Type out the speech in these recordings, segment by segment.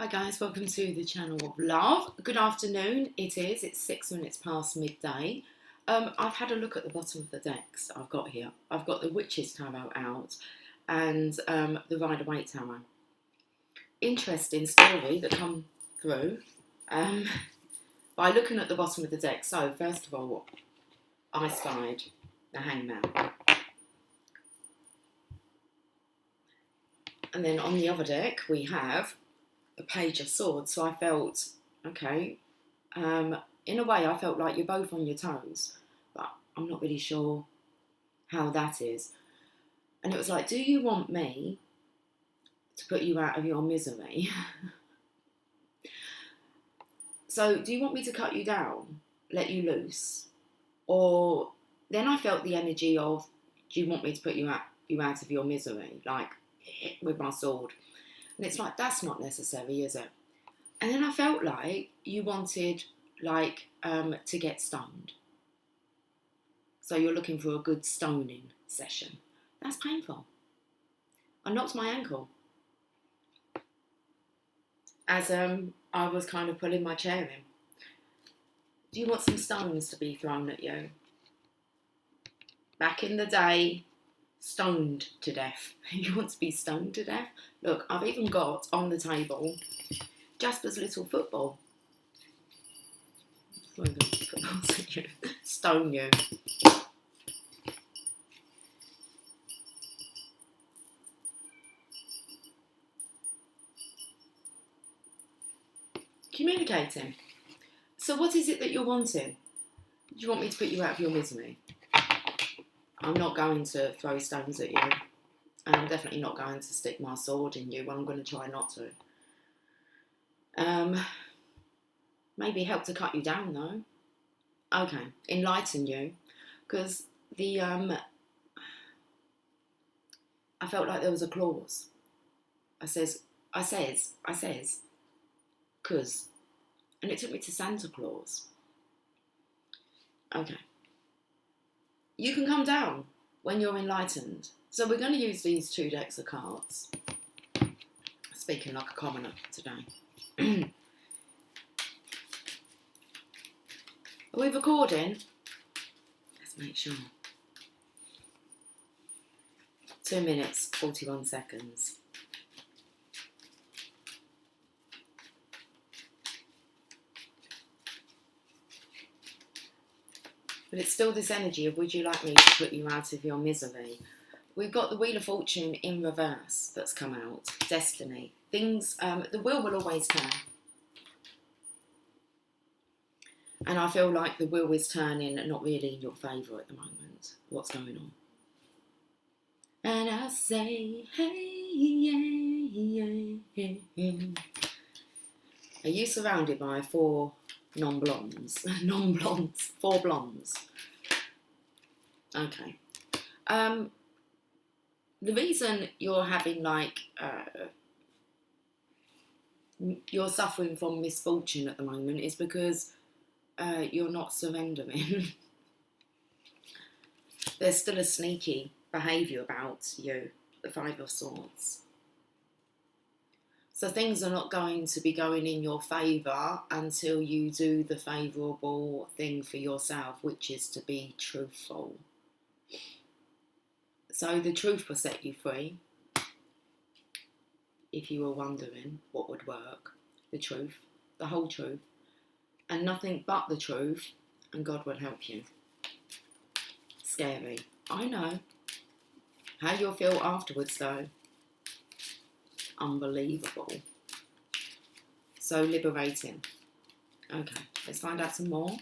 Hi guys, welcome to the channel of love. Good afternoon, it's 6 minutes past midday. I've had a look at the bottom of the decks I've got here. I've got the Witch's Tarot out and the Rider-Waite Tarot. Interesting story that come through by looking at the bottom of the deck. So first of all, I spied the Hangman. And then on the other deck we have the Page of Swords. So I felt, okay, in a way I felt like you're both on your toes, but I'm not really sure how that is. And it was like, do you want me to put you out of your misery? So do you want me to cut you down, let you loose? Or then I felt the energy of, do you want me to put you out of your misery, like with my sword? And it's like, that's not necessary, is it? And then I felt like you wanted, like, to get stoned. So you're looking for a good stoning session. That's painful. I knocked my ankle as I was kind of pulling my chair in. Do you want some stones to be thrown at you? Back in the day, stoned to death. You want to be stoned to death? Look, I've even got on the table Jasper's little football. Stone you. Communicating. So what is it that you're wanting? Do you want me to put you out of your misery? I'm not going to throw stones at you. And I'm definitely not going to stick my sword in you. Well, I'm going to try not to. Maybe help to cut you down, though. Okay, enlighten you. Because I felt like there was a clause. I says, cause. And it took me to Santa Claus. Okay. You can come down when you're enlightened. So we're going to use these 2 decks of cards. Speaking like a commoner today. Are we recording? Let's make sure. 2 minutes, 41 seconds. But it's still this energy of, would you like me to put you out of your misery? We've got the Wheel of Fortune in reverse that's come out. Destiny. Things, the wheel will always turn. And I feel like the wheel is turning and not really in your favour at the moment. What's going on? And I say, hey, yeah, yeah. Are you surrounded by 4 non-blondes? 4 blondes. Okay. The reason you're having you're suffering from misfortune at the moment is because you're not surrendering. There's still a sneaky behaviour about you, the 5 of Swords. So things are not going to be going in your favour until you do the favourable thing for yourself, which is to be truthful. So the truth will set you free. If you were wondering what would work, the truth, the whole truth, and nothing but the truth, and God will help you. Scary, I know. How you'll feel afterwards though, unbelievable. So liberating. Okay, let's find out some more.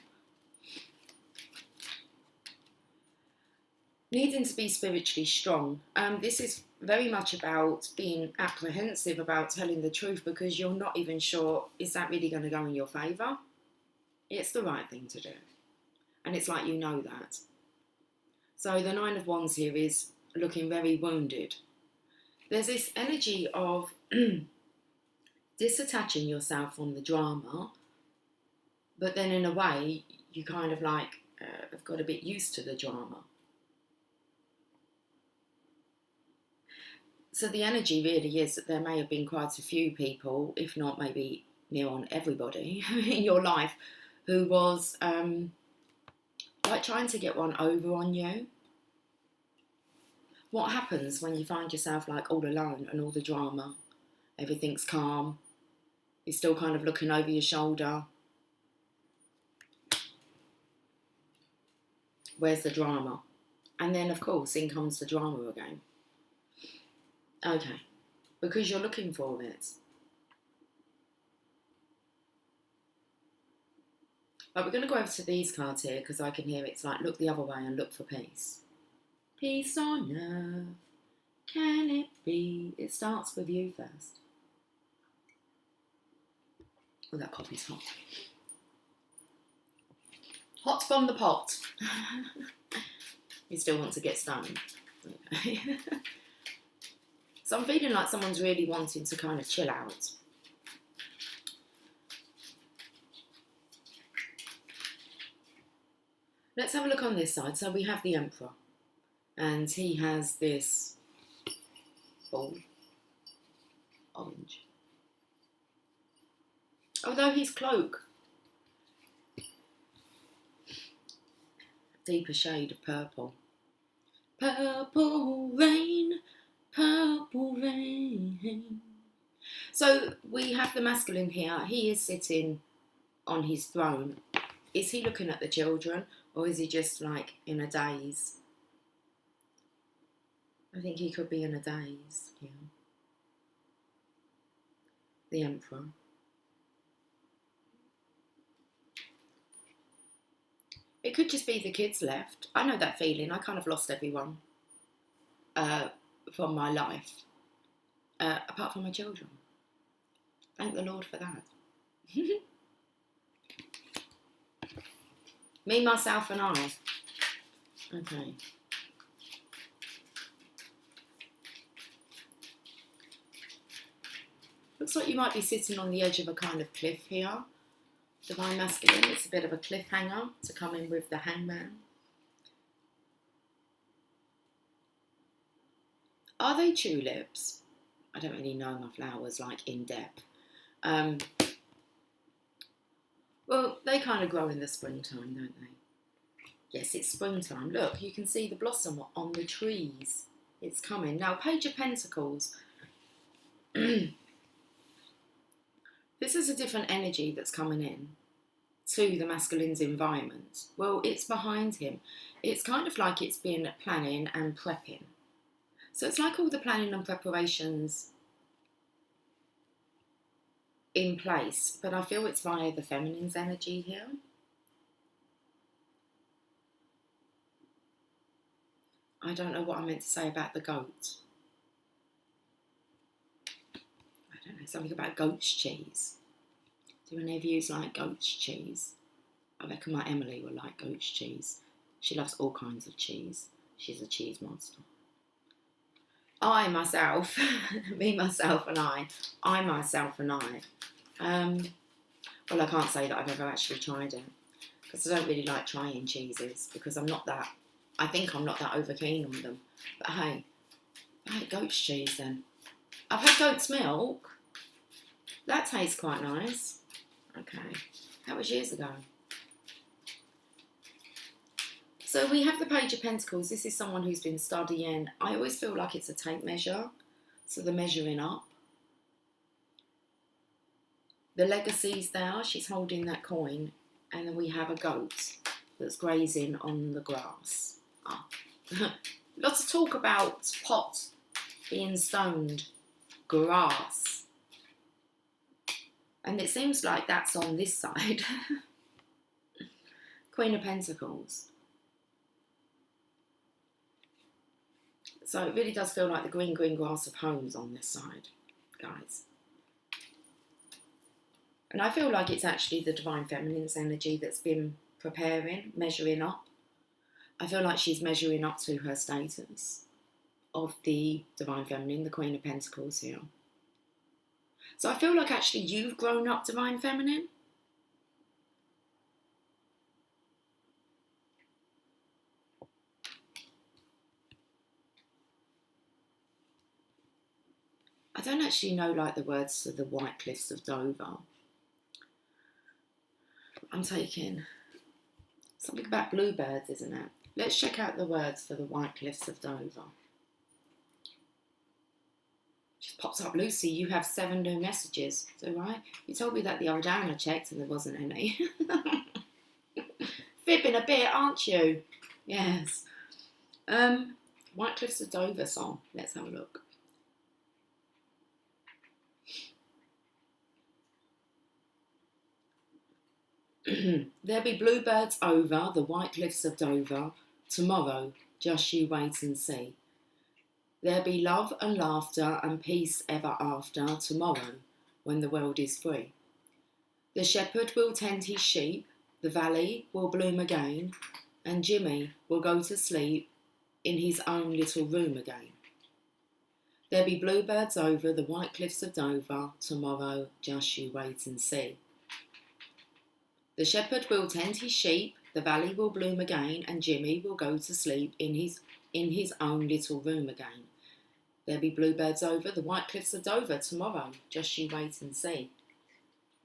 Needing to be spiritually strong. This is very much about being apprehensive about telling the truth because you're not even sure, is that really going to go in your favour? It's the right thing to do. And it's like you know that. So the 9 of Wands here is looking very wounded. There's this energy of disattaching yourself from the drama, but then in a way, you kind of like have got a bit used to the drama. So the energy really is that there may have been quite a few people, if not maybe near on everybody in your life, who was like trying to get one over on you. What happens when you find yourself like all alone and all the drama, everything's calm, you're still kind of looking over your shoulder? Where's the drama? And then, of course, in comes the drama again. Okay, because you're looking for it. But we're going to go over to these cards here because I can hear it's like, look the other way and look for peace. Peace on earth, can it be? It starts with you first. Oh, that coffee's hot. Hot from the pot. You still want to get stoned. Okay. So I'm feeling like someone's really wanting to kind of chill out. Let's have a look on this side. So we have the Emperor. And he has this ball. Orange. Although his cloak, deeper shade of purple. Purple rain, purple rain. So we have the masculine here. He is sitting on his throne. Is he looking at the children, or is he just like in a daze? I think he could be in a daze. Yeah. The Emperor. It could just be the kids left. I know that feeling. I kind of lost everyone from my life, apart from my children. Thank the Lord for that. Me, myself and I. Okay. Looks like you might be sitting on the edge of a kind of cliff here. Divine Masculine, it's a bit of a cliffhanger to come in with the Hangman. Are they tulips? I don't really know my flowers like in depth. Well, they kind of grow in the springtime, don't they? Yes, it's springtime. Look, you can see the blossom on the trees. It's coming. Now, Page of Pentacles. This is a different energy that's coming in to the masculine's environment. Well, it's behind him. It's kind of like it's been planning and prepping. So it's like all the planning and preparations in place, but I feel it's via the feminine's energy here. I don't know what I meant to say about the goat. I don't know, something about goat's cheese. Do any of you like goat's cheese? I reckon my Emily will like goat's cheese. She loves all kinds of cheese. She's a cheese monster. I, myself, me, myself and I myself and I. Well, I can't say that I've ever actually tried it because I don't really like trying cheeses because I think I'm not that over keen on them. But hey, I hate goat's cheese then. I've had goat's milk. That tastes quite nice. Okay, that was years ago. So we have the Page of Pentacles. This is someone who's been studying. I always feel like it's a tape measure. So the measuring up. The legacy's there. She's holding that coin. And then we have a goat that's grazing on the grass. Ah. Lots of talk about pot being stoned. Grass. And it seems like that's on this side. Queen of Pentacles. So it really does feel like the green grass of home's on this side, guys. And I feel like it's actually the Divine Feminine's energy that's been preparing, measuring up. I feel like she's measuring up to her status of the Divine Feminine, the Queen of Pentacles here. So I feel like actually you've grown up, Divine Feminine. actually know like the words to the White Cliffs of Dover. I'm taking something about bluebirds, isn't it? Let's check out the words for the White Cliffs of Dover. Just pops up, Lucy, you have 7 new messages. So, right, you told me that the other day and I checked and there wasn't any. Fibbing a bit, aren't you? Yes. White Cliffs of Dover song. Let's have a look. There'll be bluebirds over the White Cliffs of Dover tomorrow, just you wait and see. There'll be love and laughter and peace ever after tomorrow, when the world is free. The shepherd will tend his sheep, the valley will bloom again, and Jimmy will go to sleep in his own little room again. There'll be bluebirds over the White Cliffs of Dover tomorrow, just you wait and see. The shepherd will tend his sheep, the valley will bloom again, and Jimmy will go to sleep in his own little room again. There'll be bluebirds over the White Cliffs of Dover tomorrow, just you wait and see.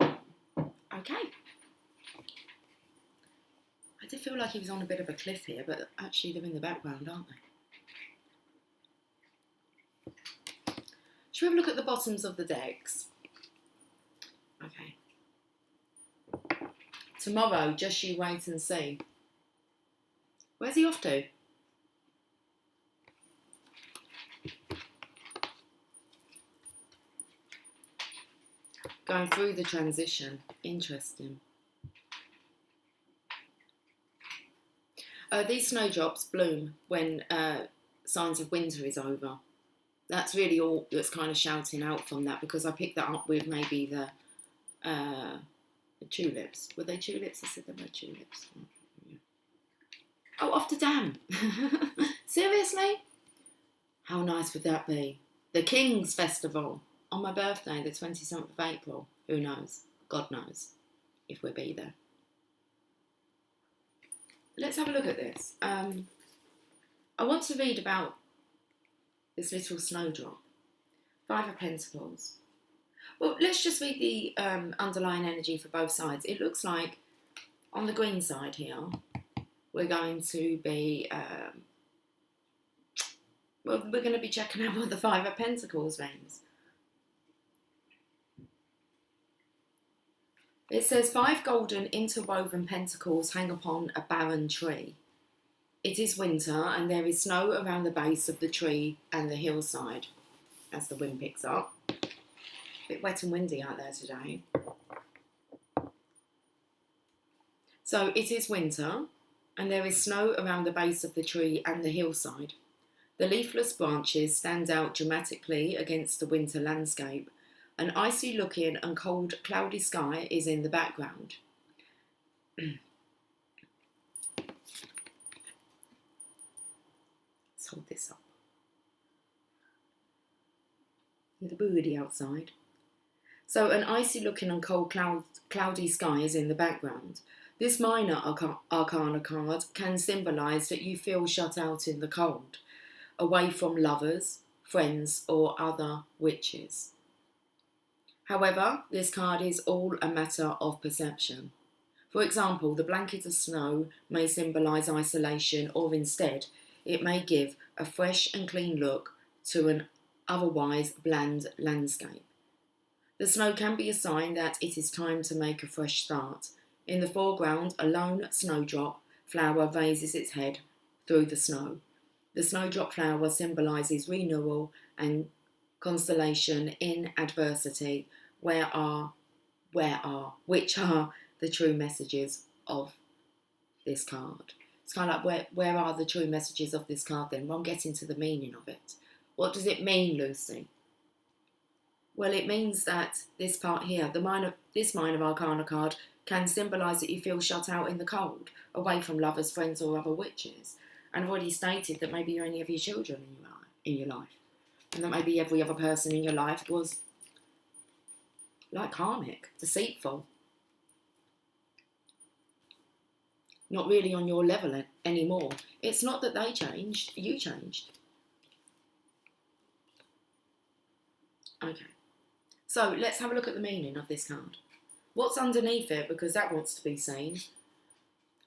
Okay. I did feel like he was on a bit of a cliff here, but actually they're in the background, aren't they? Shall we have a look at the bottoms of the decks? Okay. Tomorrow, just you wait and see. Where's he off to? Going through the transition. Interesting. These snowdrops bloom when signs of winter is over. That's really all that's kind of shouting out from that, because I picked that up with maybe the tulips. Were they tulips? I said they were tulips. Oh, off to Dam. Seriously? How nice would that be? The King's Festival on my birthday, the 27th of April. Who knows? God knows if we'll be there. Let's have a look at this. I want to read about this little snowdrop. 5 of Pentacles. Well, let's just read the underlying energy for both sides. It looks like on the green side here, we're going to be, we're going to be checking out what the 5 of Pentacles means. It says 5 golden interwoven pentacles hang upon a barren tree. It is winter and there is snow around the base of the tree and the hillside as the wind picks up. A bit wet and windy out there today. So it is winter and there is snow around the base of the tree and the hillside. The leafless branches stand out dramatically against the winter landscape. An icy looking and cold cloudy sky is in the background. Let's hold this up. With a birdie outside. So an icy looking and cold cloudy sky is in the background. This minor arcana card can symbolise that you feel shut out in the cold, away from lovers, friends or other witches. However, this card is all a matter of perception. For example, the blanket of snow may symbolise isolation, or instead, it may give a fresh and clean look to an otherwise bland landscape. The snow can be a sign that it is time to make a fresh start. In the foreground, a lone snowdrop flower raises its head through the snow. The snowdrop flower symbolises renewal and constellation in adversity, which are the true messages of this card. It's kind of like, where are the true messages of this card then? Well, I'm getting to the meaning of it. What does it mean, Lucy? Well, it means that this part here, this minor arcana card, can symbolise that you feel shut out in the cold, away from lovers, friends or other witches. And I've already stated that maybe you only have your children in your life. And that maybe every other person in your life was like karmic, deceitful. Not really on your level anymore. It's not that they changed, you changed. Okay. So let's have a look at the meaning of this card. What's underneath it? Because that wants to be seen.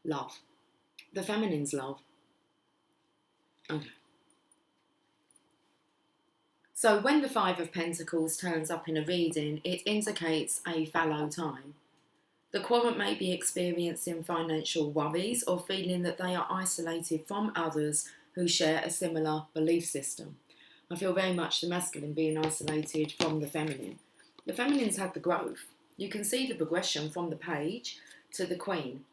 Love. The feminine's love. Okay. So when the Five of Pentacles turns up in a reading, it indicates a fallow time. The querent may be experiencing financial worries or feeling that they are isolated from others who share a similar belief system. I feel very much the masculine being isolated from the feminine. The feminine's had the growth. You can see the progression from the page to the queen.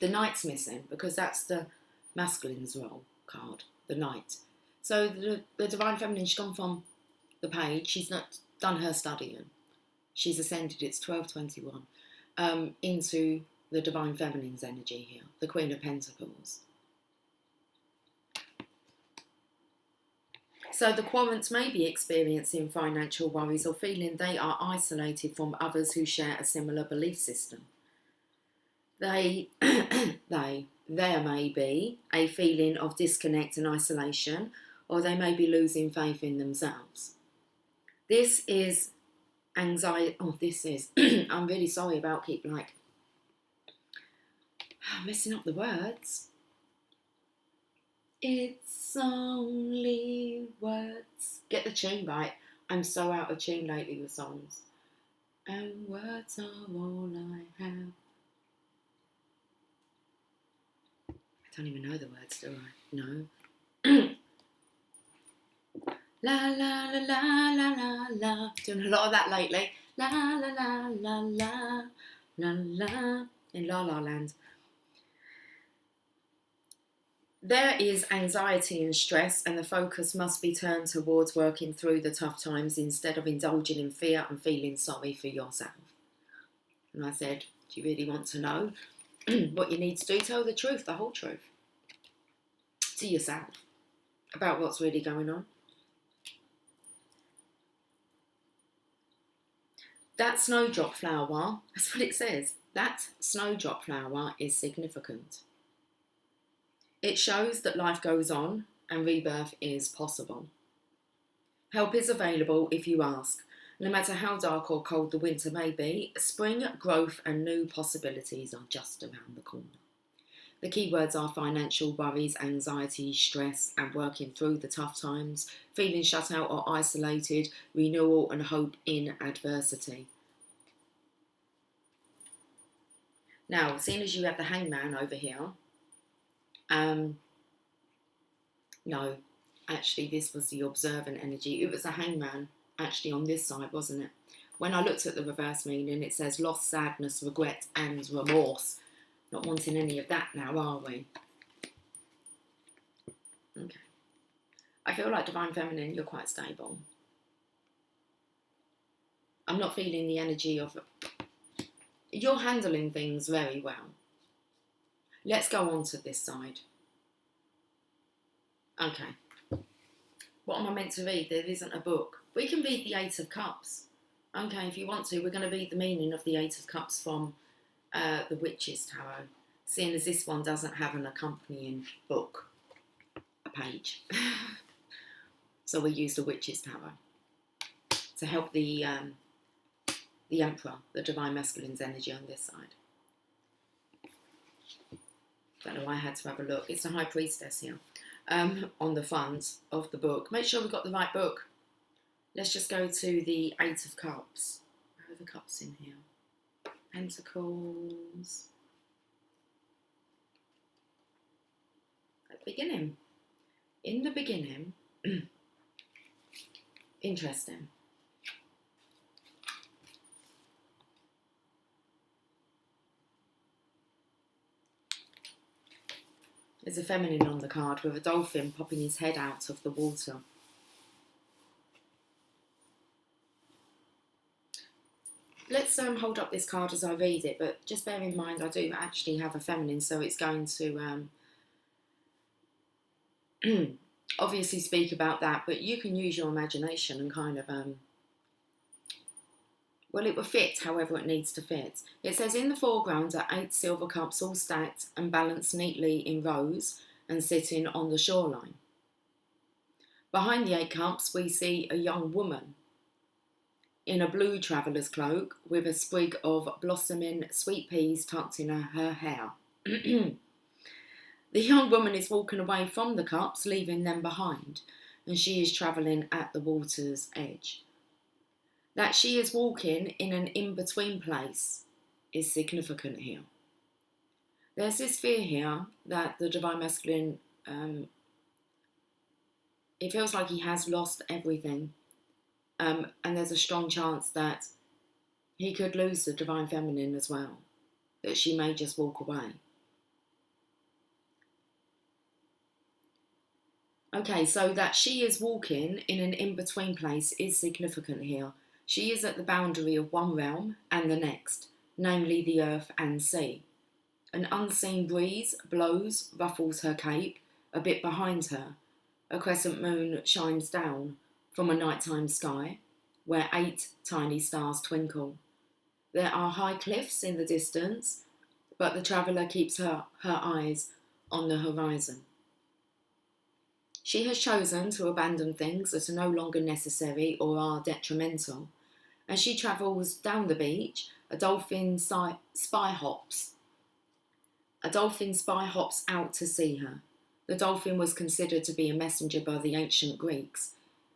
The knight's missing because that's the masculine's role card, the knight. So the divine feminine, she's gone from the page, she's not done her studying. She's ascended, it's 1221, into the divine feminine's energy here, the Queen of Pentacles. So the querents may be experiencing financial worries or feeling they are isolated from others who share a similar belief system. There may be a feeling of disconnect and isolation, or they may be losing faith in themselves. This is anxiety. Oh, this is. I'm really sorry about messing up the words. It's only words. Get the tune right. I'm so out of tune lately with songs. And words are all I have. I don't even know the words, do I? No. La la la la la la la. Doing a lot of that lately. La la la la la la la. In La La Land. There is anxiety and stress, and the focus must be turned towards working through the tough times instead of indulging in fear and feeling sorry for yourself. And I said, do you really want to know what you need to do? Tell the truth, the whole truth, to yourself about what's really going on. That snowdrop flower, that's what it says. That snowdrop flower is significant. It shows that life goes on and rebirth is possible. Help is available if you ask. No matter how dark or cold the winter may be, spring, growth and new possibilities are just around the corner. The key words are financial worries, anxiety, stress and working through the tough times, feeling shut out or isolated, renewal and hope in adversity. Now, seeing as you have the Hangman over here, no, actually this was the observant energy. It was a Hangman actually on this side, wasn't it? When I looked at the reverse meaning, it says loss, sadness, regret and remorse. Not wanting any of that now, are we? Okay. I feel like Divine Feminine, you're quite stable. I'm not feeling the energy of... You're handling things very well. Let's go on to this side. Okay. What am I meant to read? There isn't a book. We can read the Eight of Cups. Okay, if you want to, we're going to read the meaning of the Eight of Cups from the Witch's Tarot, seeing as this one doesn't have an accompanying book, a page. So we use the Witch's Tarot to help the Emperor, the Divine Masculine's energy on this side. Don't know why I had to have a look. It's the High Priestess here on the front of the book. Make sure we've got the right book. Let's just go to the Eight of Cups. Where are the cups in here? Pentacles. At the beginning. In the beginning. Interesting. There's a feminine on the card with a dolphin popping his head out of the water. Let's hold up this card as I read it, but just bear in mind I do actually have a feminine, so it's going to obviously speak about that, but you can use your imagination and kind of, well, it will fit however it needs to fit. It says in the foreground are 8 silver cups all stacked and balanced neatly in rows and sitting on the shoreline. Behind the 8 cups we see a young woman in a blue traveller's cloak with a sprig of blossoming sweet peas tucked in her hair. The young woman is walking away from the cups, leaving them behind, and she is travelling at the water's edge. That she is walking in an in-between place is significant here. There's this fear here that the Divine Masculine, it feels like he has lost everything. And there's a strong chance that he could lose the Divine Feminine as well. That she may just walk away. Okay, so that she is walking in an in-between place is significant here. She is at the boundary of one realm and the next, namely the earth and sea. An unseen breeze blows, ruffles her cape, a bit behind her. A crescent moon shines down from a nighttime sky, where 8 tiny stars twinkle. There are high cliffs in the distance, but the traveller keeps her eyes on the horizon. She has chosen to abandon things that are no longer necessary or are detrimental. As she travels down the beach, a dolphin spy hops out to see her. The dolphin was considered to be a messenger by the ancient Greeks.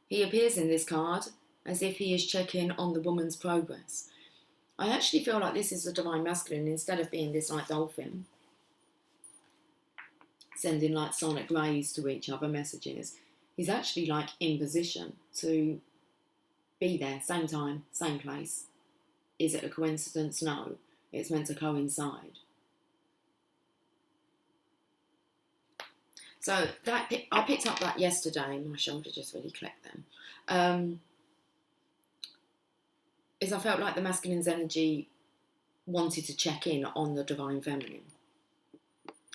He appears in this card as if he is checking on the woman's progress. I actually feel like this is the Divine Masculine instead of being this like dolphin, sending like sonic rays to each other, messages. He's actually like in position to be there, same time, same place. Is it a coincidence? No. It's meant to coincide. So I picked up that yesterday. My shoulder just really clicked then. Is I felt like the masculine's energy wanted to check in on the Divine Feminine.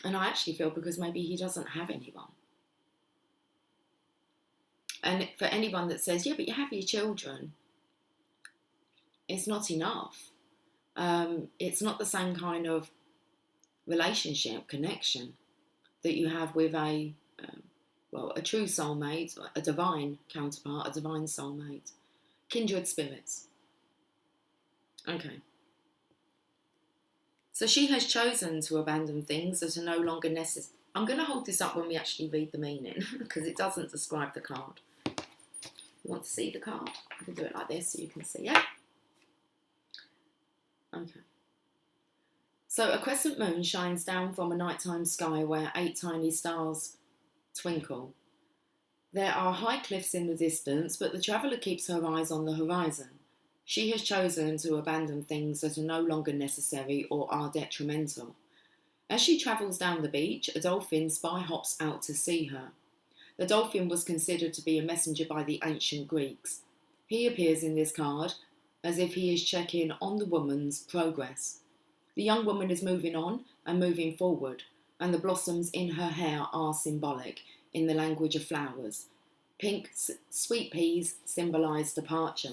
And I actually feel because maybe he doesn't have anyone. And for anyone that says, yeah, but you have your children, it's not enough. It's not the same kind of relationship, connection that you have with a true soulmate, a divine counterpart, a divine soulmate, kindred spirits. Okay. So she has chosen to abandon things that are no longer necessary. I'm going to hold this up when we actually read the meaning because it doesn't describe the card. You want to see the card? I can do it like this so you can see it. Okay. So a crescent moon shines down from a nighttime sky where 8 tiny stars twinkle. There are high cliffs in the distance, but the traveller keeps her eyes on the horizon. She has chosen to abandon things that are no longer necessary or are detrimental. As she travels down the beach, a dolphin spy hops out to see her. The dolphin was considered to be a messenger by the ancient Greeks. He appears in this card as if he is checking on the woman's progress. The young woman is moving on and moving forward, and the blossoms in her hair are symbolic in the language of flowers. Pink sweet peas symbolise departure.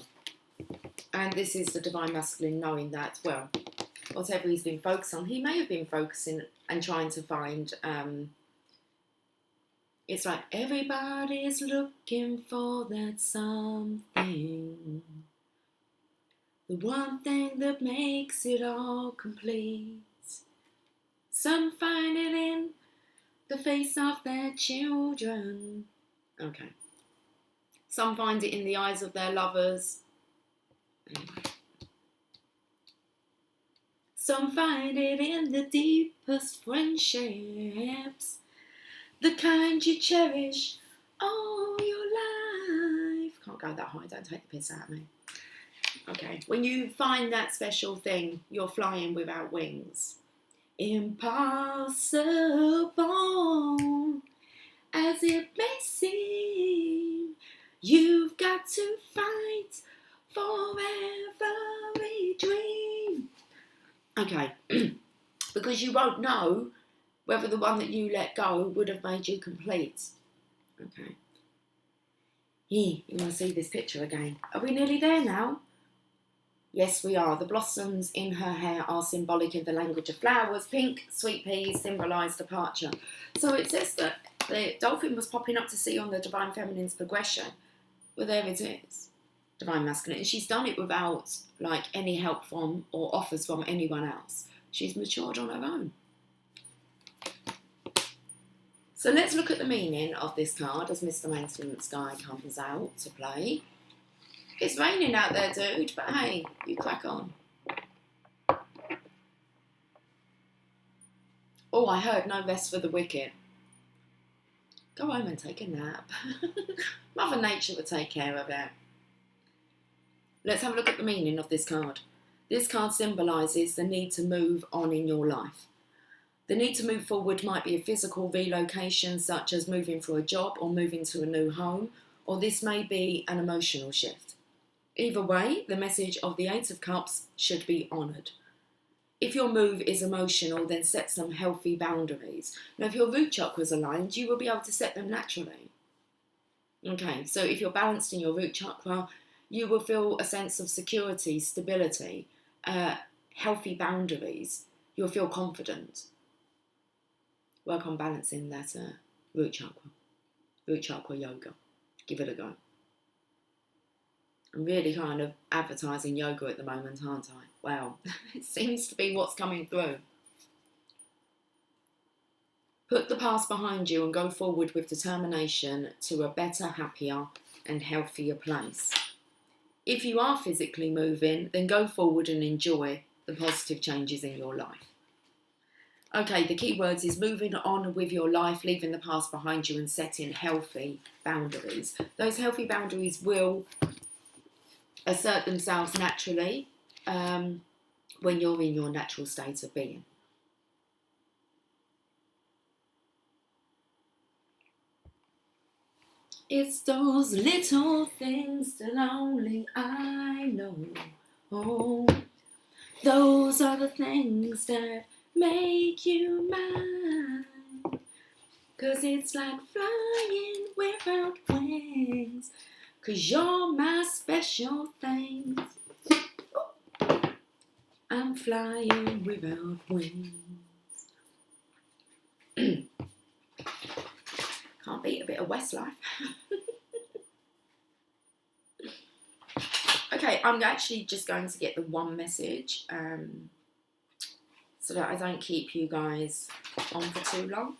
And this is the Divine Masculine knowing that, well, whatever he's been focused on, he may have been focusing and trying to find, it's like everybody's looking for that something. The one thing that makes it all complete. Some find it in the face of their children. Okay. Some find it in the eyes of their lovers. Anyway. Some find it in the deepest friendships, the kind you cherish all your life. Can't go that high, don't take the piss out of me. Okay, when you find that special thing, you're flying without wings. Impossible as it may seem, you've got to fight for every dream. Okay, because you won't know whether the one that you let go would have made you complete. Okay. You want to see this picture again? Are we nearly there now? Yes, we are. The blossoms in her hair are symbolic in the language of flowers. Pink sweet peas symbolise departure. So it says that the dolphin was popping up to see on the Divine Feminine's progression. Well, there it is. Divine Masculine. And she's done it without like any help from or offers from anyone else. She's matured on her own. So let's look at the meaning of this card as Mr. Maintenance Guy comes out to play. It's raining out there, dude, but hey, you crack on. Oh, I heard no rest for the wicked. Go home and take a nap. Mother Nature will take care of it. Let's have a look at the meaning of this card. This card symbolises the need to move on in your life. The need to move forward might be a physical relocation, such as moving for a job or moving to a new home, or this may be an emotional shift. Either way, the message of the Eight of Cups should be honoured. If your move is emotional, then set some healthy boundaries. Now, if your root chakra is aligned, you will be able to set them naturally. Okay, so if you're balanced in your root chakra, you will feel a sense of security, stability, healthy boundaries. You'll feel confident. Work on balancing that root chakra yoga. Give it a go. I'm really kind of advertising yoga at the moment, aren't I? Wow, it seems to be what's coming through. Put the past behind you and go forward with determination to a better, happier and healthier place. If you are physically moving, then go forward and enjoy the positive changes in your life. Okay, the key words is moving on with your life, leaving the past behind you and setting healthy boundaries. Those healthy boundaries will assert themselves naturally when you're in your natural state of being. It's those little things that only I know. Oh, those are the things that make you mine. 'Cause it's like flying without wings. 'Cause you're my special thing. I'm flying without wings. Can't beat a bit of Westlife. Okay, I'm actually just going to get the one message so that I don't keep you guys on for too long.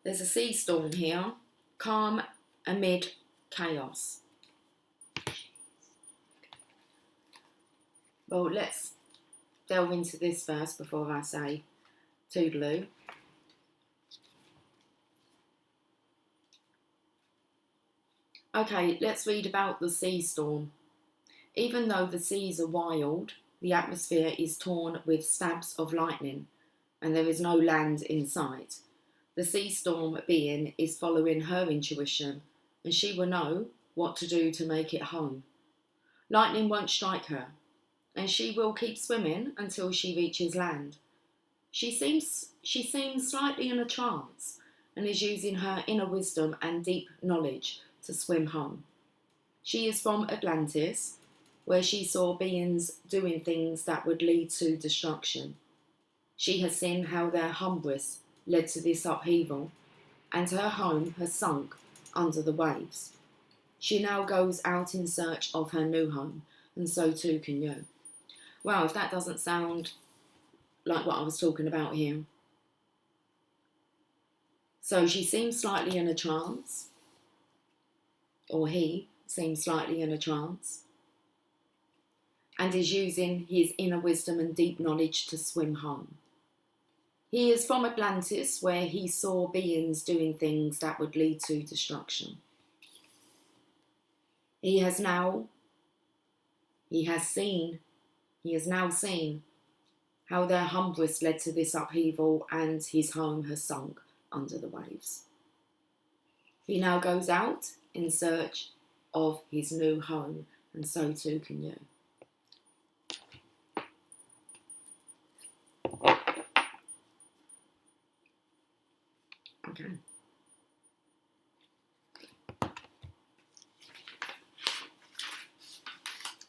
There's a sea storm here, calm amid chaos. Well, let's delve into this first before I say toodaloo. Okay, let's read about the sea storm. Even though the seas are wild, the atmosphere is torn with stabs of lightning, and there is no land in sight. The sea storm being is following her intuition, and she will know what to do to make it home. Lightning won't strike her, and she will keep swimming until she reaches land. She seems slightly in a trance, and is using her inner wisdom and deep knowledge to swim home. She is from Atlantis, where she saw beings doing things that would lead to destruction. She has seen how their hubris led to this upheaval, and her home has sunk under the waves. She now goes out in search of her new home, and so too can you. Wow, if that doesn't sound like what I was talking about here. So she seems slightly in a trance, or he seems slightly in a trance, and is using his inner wisdom and deep knowledge to swim home. He is from Atlantis, where he saw beings doing things that would lead to destruction. He has now seen how their hubris led to this upheaval, and his home has sunk under the waves. He now goes out in search of his new home, and so too can you. Okay.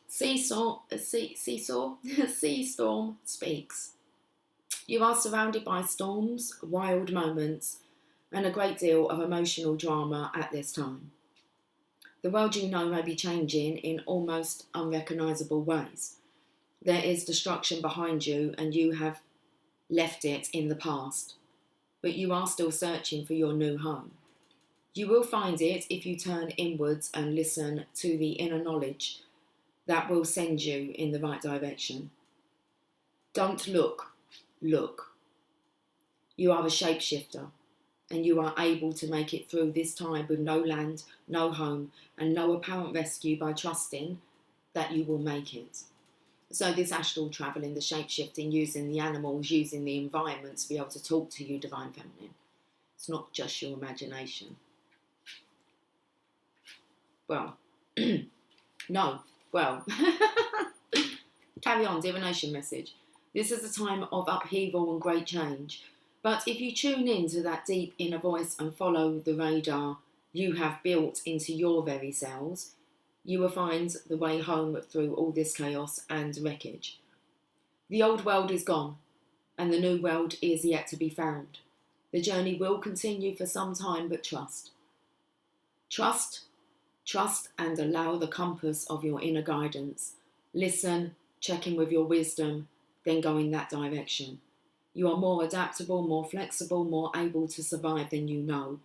Sea storm speaks. You are surrounded by storms, wild moments, and a great deal of emotional drama at this time. The world you know may be changing in almost unrecognisable ways. There is destruction behind you, and you have left it in the past, but you are still searching for your new home. You will find it if you turn inwards and listen to the inner knowledge that will send you in the right direction. Don't look, look. You are a shapeshifter, and you are able to make it through this time with no land, no home, and no apparent rescue by trusting that you will make it. So this astral travelling, the shape-shifting, using the animals, using the environment to be able to talk to you, Divine Feminine. It's not just your imagination. Well, no, well, carry on, divination message. This is a time of upheaval and great change. But if you tune in to that deep inner voice and follow the radar you have built into your very selves, you will find the way home through all this chaos and wreckage. The old world is gone, and the new world is yet to be found. The journey will continue for some time, but trust. Trust, trust, and allow the compass of your inner guidance. Listen, check in with your wisdom, then go in that direction. You are more adaptable, more flexible, more able to survive than you know.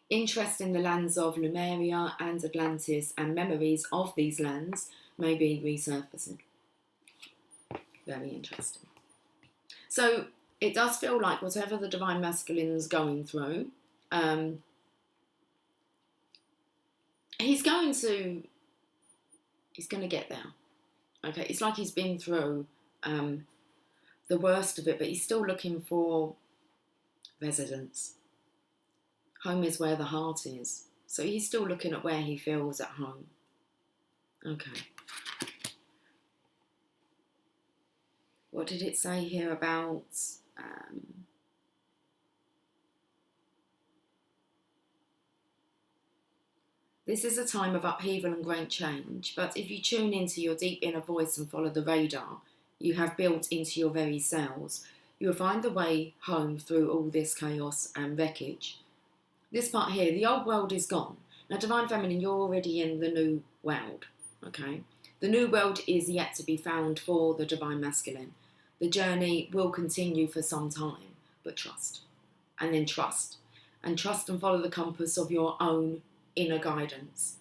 Interest in the lands of Lemuria and Atlantis and memories of these lands may be resurfacing. Very interesting. So it does feel like whatever the Divine Masculine's going through, he's going to get there. Okay, it's like he's been through the worst of it, but he's still looking for residence. Home is where the heart is. So he's still looking at where he feels at home. Okay. What did it say here about... this is a time of upheaval and great change, but if you tune into your deep inner voice and follow the radar you have built into your very cells, you will find the way home through all this chaos and wreckage. This part here, the old world is gone. Now, Divine Feminine, you're already in the new world, okay? The new world is yet to be found for the Divine Masculine. The journey will continue for some time, but trust. And then trust. And trust and follow the compass of your own inner guidance.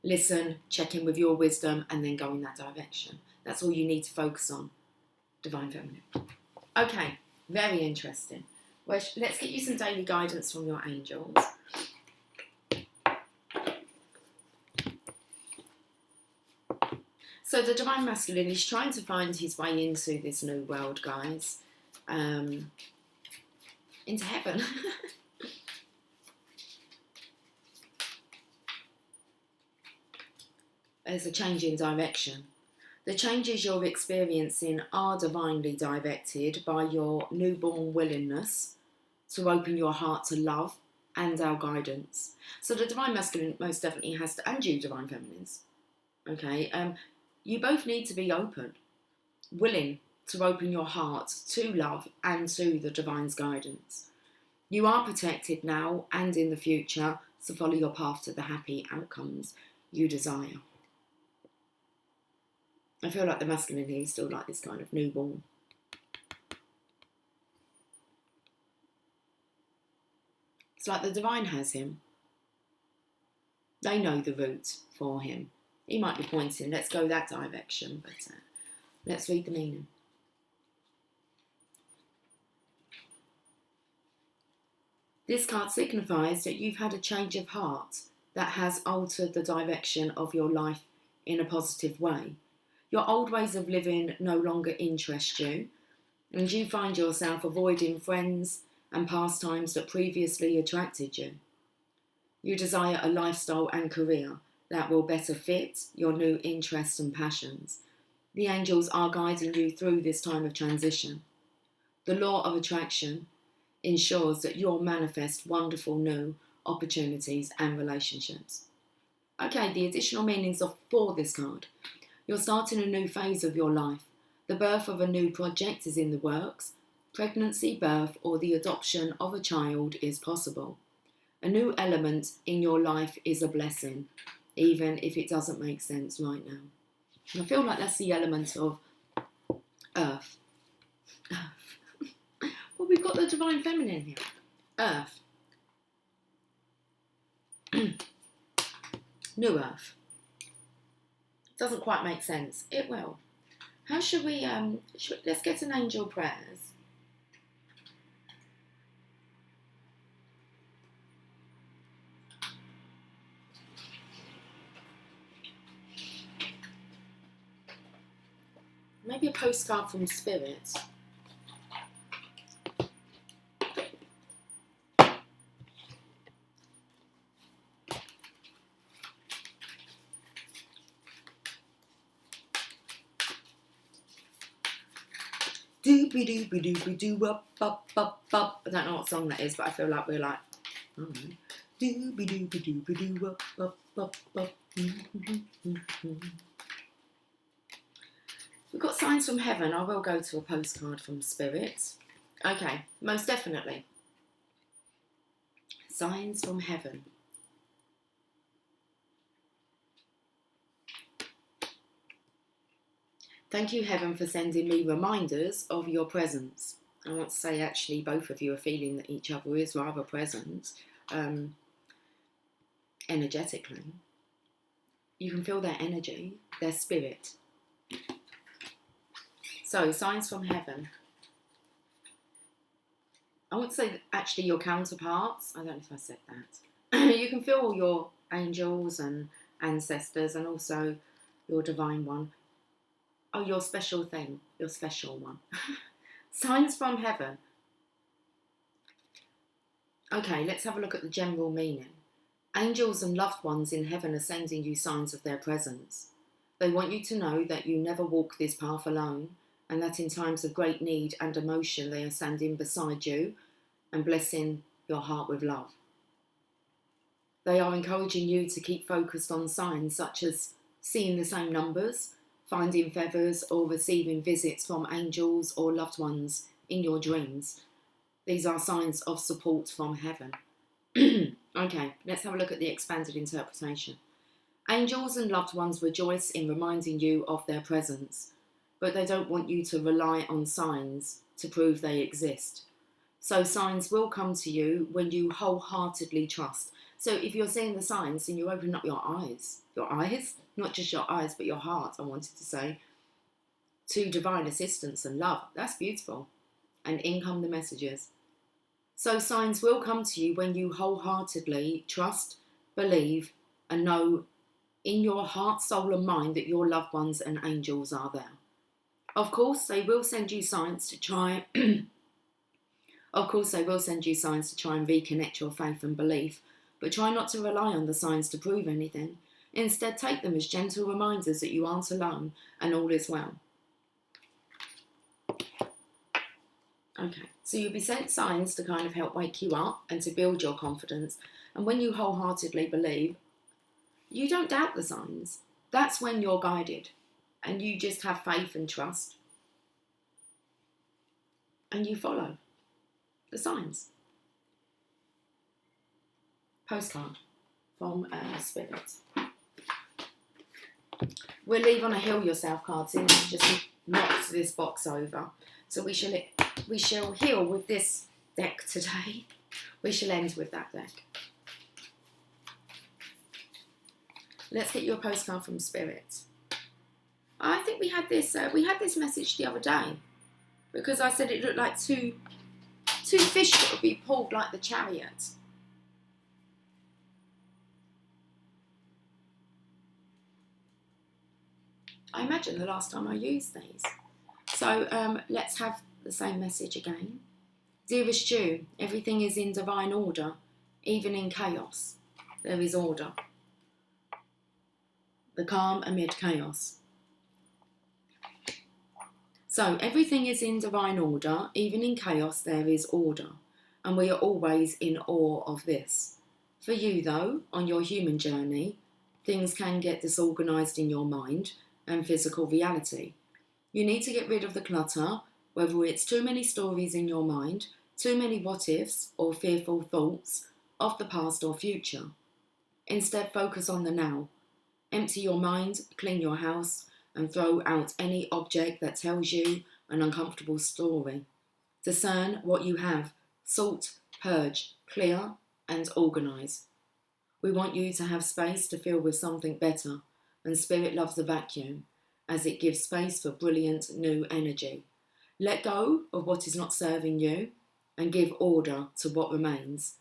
Listen, check in with your wisdom, and then go in that direction. That's all you need to focus on, Divine Feminine. Okay, very interesting. Well, let's get you some daily guidance from your angels. So the Divine Masculine is trying to find his way into this new world, guys. Into heaven. There's a change in direction. The changes you're experiencing are divinely directed by your newborn willingness to open your heart to love and our guidance. So the Divine Masculine most definitely has to, and you Divine Feminines, okay? You both need to be open, willing to open your heart to love and to the Divine's guidance. You are protected now and in the future, so follow your path to the happy outcomes you desire. I feel like the masculine here is still like this kind of newborn. It's like the Divine has him. They know the route for him. He might be pointing, let's go that direction, but let's read the meaning. This card signifies that you've had a change of heart that has altered the direction of your life in a positive way. Your old ways of living no longer interest you, and you find yourself avoiding friends and pastimes that previously attracted you. You desire a lifestyle and career that will better fit your new interests and passions. The angels are guiding you through this time of transition. The law of attraction ensures that you'll manifest wonderful new opportunities and relationships. Okay, the additional meanings for this card. You're starting a new phase of your life. The birth of a new project is in the works. Pregnancy, birth, or the adoption of a child is possible. A new element in your life is a blessing, even if it doesn't make sense right now. And I feel like that's the element of earth. Well, we've got the divine feminine here. Earth. New earth. Doesn't quite make sense. It will. How should we, let's get an angel prayers. Maybe a postcard from Spirit. Doobie doobie doobie doo up up up up. I don't know what song that is, but I feel like we're like, I don't know. Doobie doobie doobie doo up up up up. We've got signs from heaven. I will go to a postcard from Spirit. Okay, most definitely. Signs from heaven. Thank you, heaven, for sending me reminders of your presence. I want to say, actually, both of you are feeling that each other is rather present, energetically. You can feel their energy, their spirit. So, signs from heaven. I want to say, actually, your counterparts. I don't know if I said that. You can feel your angels and ancestors, and also your divine one. Oh, your special thing, your special one. Signs from heaven. Okay, let's have a look at the general meaning. Angels and loved ones in heaven are sending you signs of their presence. They want you to know that you never walk this path alone, and that in times of great need and emotion they are standing beside you and blessing your heart with love. They are encouraging you to keep focused on signs such as seeing the same numbers, finding feathers, or receiving visits from angels or loved ones in your dreams. These are signs of support from heaven. Okay, let's have a look at the expanded interpretation. Angels and loved ones rejoice in reminding you of their presence, but they don't want you to rely on signs to prove they exist. So signs will come to you when you wholeheartedly trust. So if you're seeing the signs, then you open up your eyes, not just your eyes, but your heart, I wanted to say, to divine assistance and love. That's beautiful. And in come the messages. So signs will come to you when you wholeheartedly trust, believe, and know in your heart, soul, and mind that your loved ones and angels are there. Of course, they will send you signs to try. Of course, they will send you signs to try and reconnect your faith and belief, but try not to rely on the signs to prove anything. Instead, take them as gentle reminders that you aren't alone and all is well. Okay, so you'll be sent signs to kind of help wake you up and to build your confidence. And when you wholeheartedly believe, you don't doubt the signs. That's when you're guided. And you just have faith and trust. And you follow the signs. Postcard from Spirit. We'll leave on a heal yourself card soon. Just knocked this box over. So we shall heal with this deck today. We shall end with that deck. Let's get you a postcard from Spirit. I think we had this message the other day because I said it looked like two fish that would be pulled like the chariot. I imagine the last time I used these. So let's have the same message again. Dearest Jew, everything is in divine order, even in chaos. There is order. The calm amid chaos. So everything is in divine order, even in chaos there is order, and we are always in awe of this. For you though, on your human journey, things can get disorganised in your mind and physical reality. You need to get rid of the clutter, whether it's too many stories in your mind, too many what ifs, or fearful thoughts of the past or future. Instead, focus on the now. Empty your mind, clean your house, and throw out any object that tells you an uncomfortable story. Discern what you have, sort, purge, clear, and organise. We want you to have space to fill with something better, and Spirit loves a vacuum, as it gives space for brilliant new energy. Let go of what is not serving you, and give order to what remains.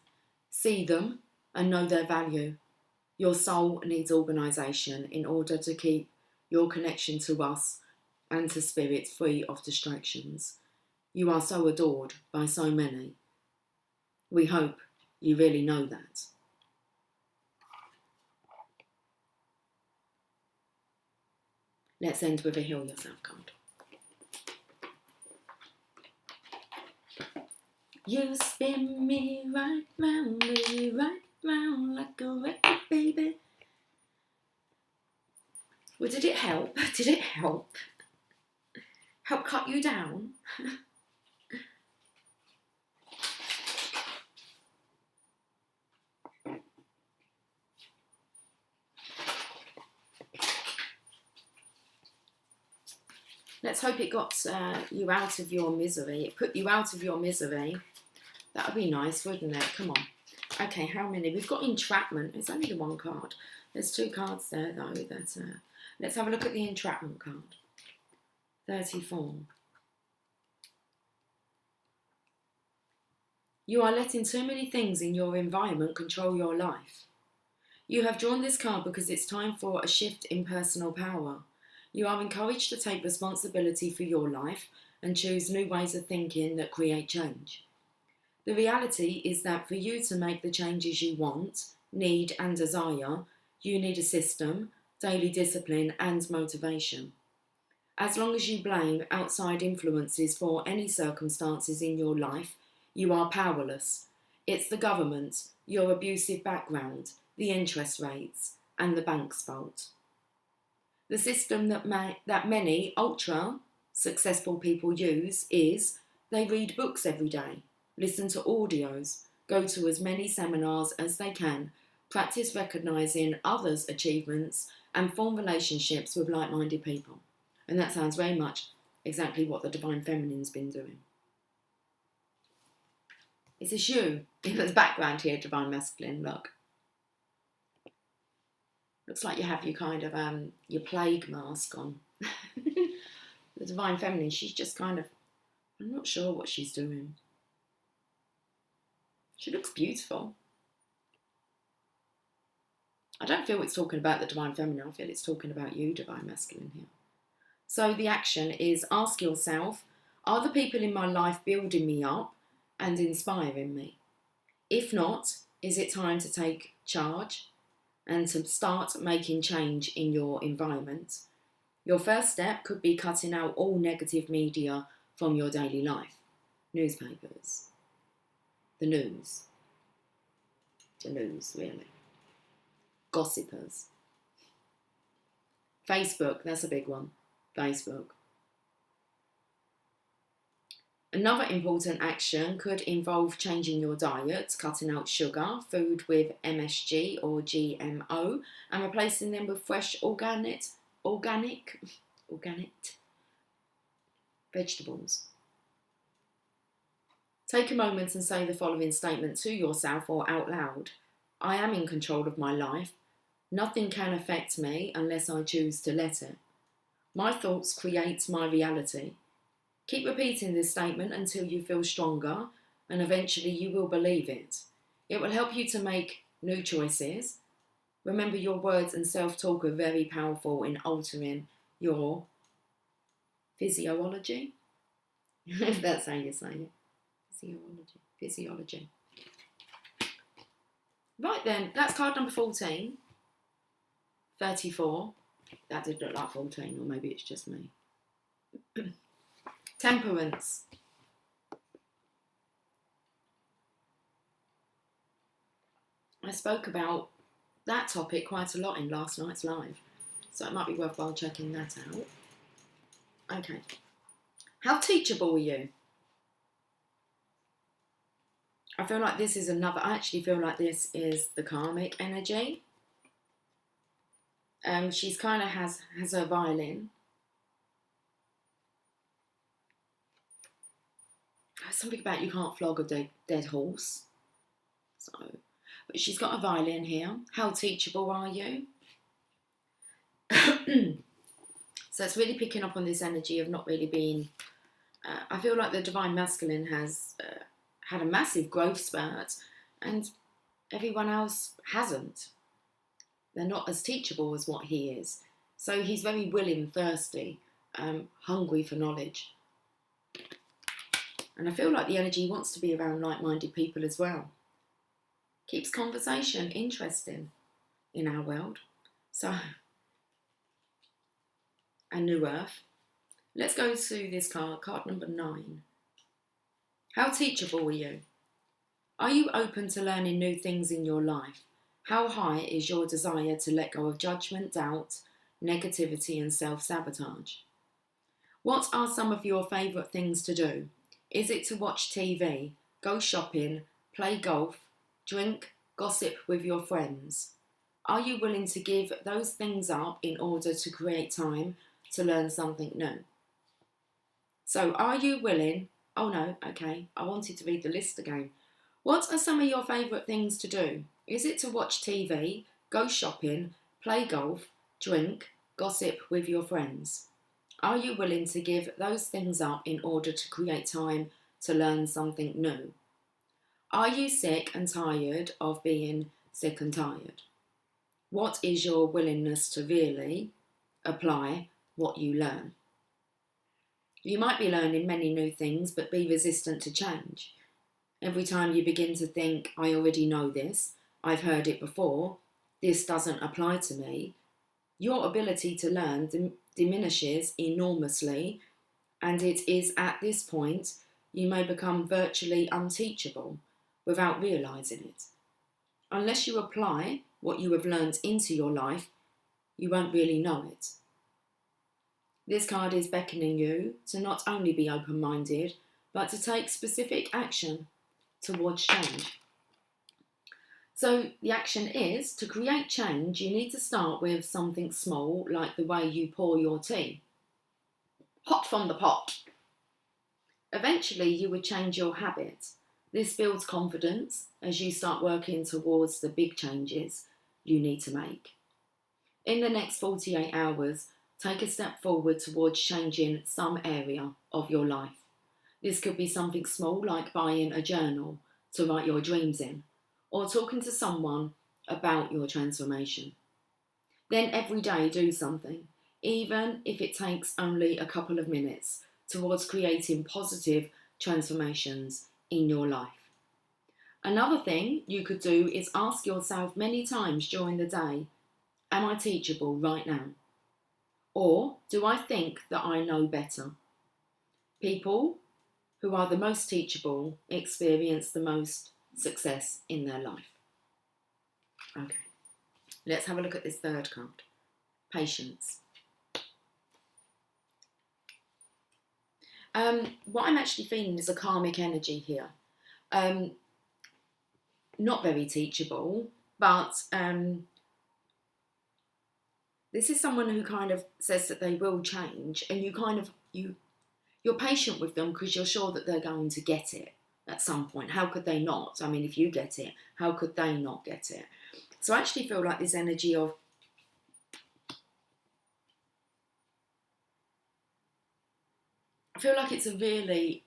See them and know their value. Your soul needs organisation in order to keep your connection to us and to Spirit free of distractions. You are so adored by so many. We hope you really know that. Let's end with a Heal Yourself card. You spin me right round like a record, baby. Well, did it help? Did it help? Help cut you down? Let's hope it got you out of your misery. It put you out of your misery. That would be nice, wouldn't it? Come on. Okay, how many? We've got entrapment. It's only the one card. There's two cards there, though. Let's have a look at the entrapment card. 34. You are letting too many things in your environment control your life. You have drawn this card because it's time for a shift in personal power. You are encouraged to take responsibility for your life and choose new ways of thinking that create change. The reality is that for you to make the changes you want, need and desire, you need a system, daily discipline and motivation. As long as you blame outside influences for any circumstances in your life, you are powerless. It's the government, your abusive background, the interest rates, and the bank's fault. The system that many ultra-successful people use is they read books every day, listen to audios, go to as many seminars as they can, practice recognising others' achievements, and form relationships with like-minded people. And that sounds very much exactly what the Divine Feminine's been doing. It's a shoe in the background here, Divine Masculine, look. Looks like you have your kind of, your plague mask on. The Divine Feminine, she's just kind of, I'm not sure what she's doing. She looks beautiful. I don't feel it's talking about the Divine Feminine, I feel it's talking about you, Divine Masculine, here. So the action is ask yourself, are the people in my life building me up and inspiring me? If not, is it time to take charge and to start making change in your environment? Your first step could be cutting out all negative media from your daily life. Newspapers. The news, really. Gossipers. Facebook, that's a big one. Facebook. Another important action could involve changing your diet, cutting out sugar, food with MSG or GMO, and replacing them with fresh organic vegetables. Take a moment and say the following statement to yourself or out loud. I am in control of my life. Nothing can affect me unless I choose to let it. My thoughts create my reality. Keep repeating this statement until you feel stronger, and eventually you will believe it. It will help you to make new choices. Remember, your words and self-talk are very powerful in altering your physiology. If that's how you say it. Physiology. Right then, that's card number 14. 34. That did look like 14, or maybe it's just me. Temperance. I spoke about that topic quite a lot in last night's live, so it might be worthwhile checking that out. Okay. How teachable are you? I feel like this is another, I actually feel like this is the karmic energy. She's kind of has her violin. Something about you can't flog a dead horse. So, but she's got a violin here. How teachable are you? So it's really picking up on this energy of not really being. I feel like the divine masculine has had a massive growth spurt, and everyone else hasn't. They're not as teachable as what he is. So he's very willing, thirsty, hungry for knowledge. And I feel like the energy wants to be around like-minded people as well. Keeps conversation interesting in our world. So, and New Earth. Let's go to this card number 9. How teachable are you? Are you open to learning new things in your life? How high is your desire to let go of judgment, doubt, negativity and self-sabotage? What are some of your favourite things to do? Is it to watch TV, go shopping, play golf, drink, gossip with your friends? Are you willing to give those things up in order to create time to learn something new? So are you willing? Oh no, okay, I wanted to read the list again. What are some of your favourite things to do? Is it to watch TV, go shopping, play golf, drink, gossip with your friends? Are you willing to give those things up in order to create time to learn something new? Are you sick and tired of being sick and tired? What is your willingness to really apply what you learn? You might be learning many new things, but be resistant to change. Every time you begin to think, I already know this, I've heard it before, this doesn't apply to me, your ability to learn diminishes enormously, and it is at this point you may become virtually unteachable without realising it. Unless you apply what you have learned into your life, you won't really know it. This card is beckoning you to not only be open-minded, but to take specific action towards change. So the action is, to create change, you need to start with something small, like the way you pour your tea. Hot from the pot. Eventually, you would change your habits. This builds confidence as you start working towards the big changes you need to make. In the next 48 hours, take a step forward towards changing some area of your life. This could be something small like buying a journal to write your dreams in, or talking to someone about your transformation. Then every day do something, even if it takes only a couple of minutes, towards creating positive transformations in your life. Another thing you could do is ask yourself many times during the day, am I teachable right now? Or do I think that I know better? People who are the most teachable experience the most success in their life. Okay, let's have a look at this third card. Patience. What I'm actually feeling is a karmic energy here. Not very teachable, but this is someone who kind of says that they will change, and you're patient with them because you're sure that they're going to get it at some point. How could they not? I mean, if you get it, how could they not get it? So I actually feel like this energy of I feel like it's a really